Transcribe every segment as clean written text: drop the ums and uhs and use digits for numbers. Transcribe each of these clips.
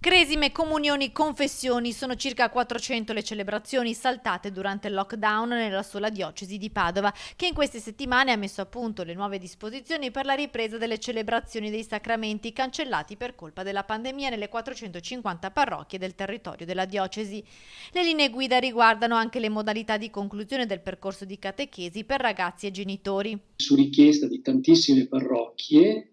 Cresime, comunioni, confessioni, sono circa 400 le celebrazioni saltate durante il lockdown nella sola diocesi di Padova, che in queste settimane ha messo a punto le nuove disposizioni per la ripresa delle celebrazioni dei sacramenti cancellati per colpa della pandemia nelle 450 parrocchie del territorio della diocesi. Le linee guida riguardano anche le modalità di conclusione del percorso di catechesi per ragazzi e genitori. Su richiesta di tantissime parrocchie,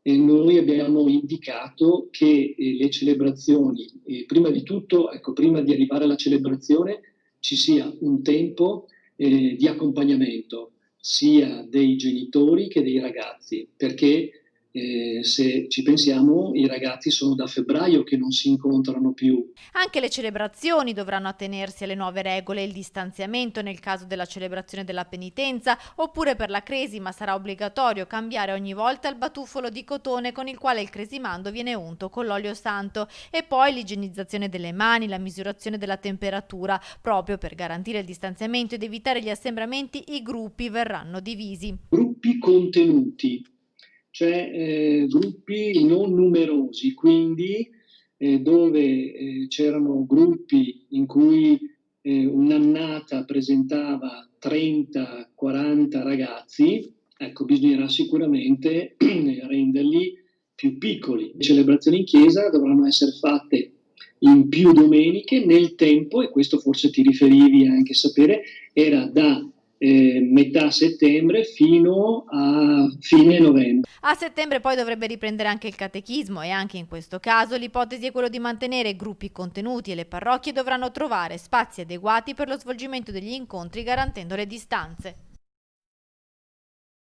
noi abbiamo indicato che le celebrazioni, prima di tutto, prima di arrivare alla celebrazione, ci sia un tempo di accompagnamento sia dei genitori che dei ragazzi, perché se ci pensiamo, i ragazzi sono da febbraio che non si incontrano più. Anche le celebrazioni dovranno attenersi alle nuove regole, il distanziamento nel caso della celebrazione della penitenza, oppure per la cresima sarà obbligatorio cambiare ogni volta il batuffolo di cotone con il quale il cresimando viene unto con l'olio santo, e poi l'igienizzazione delle mani, la misurazione della temperatura. Proprio per garantire il distanziamento ed evitare gli assembramenti, i gruppi verranno divisi. Gruppi contenuti, cioè gruppi non numerosi, quindi dove c'erano gruppi in cui un'annata presentava 30-40 ragazzi, ecco, bisognerà sicuramente renderli più piccoli. Le celebrazioni in chiesa dovranno essere fatte in più domeniche nel tempo, e questo forse ti riferivi anche a sapere, era da metà settembre fino a fine novembre. A settembre poi dovrebbe riprendere anche il catechismo, e anche in questo caso l'ipotesi è quella di mantenere gruppi contenuti e le parrocchie dovranno trovare spazi adeguati per lo svolgimento degli incontri garantendo le distanze.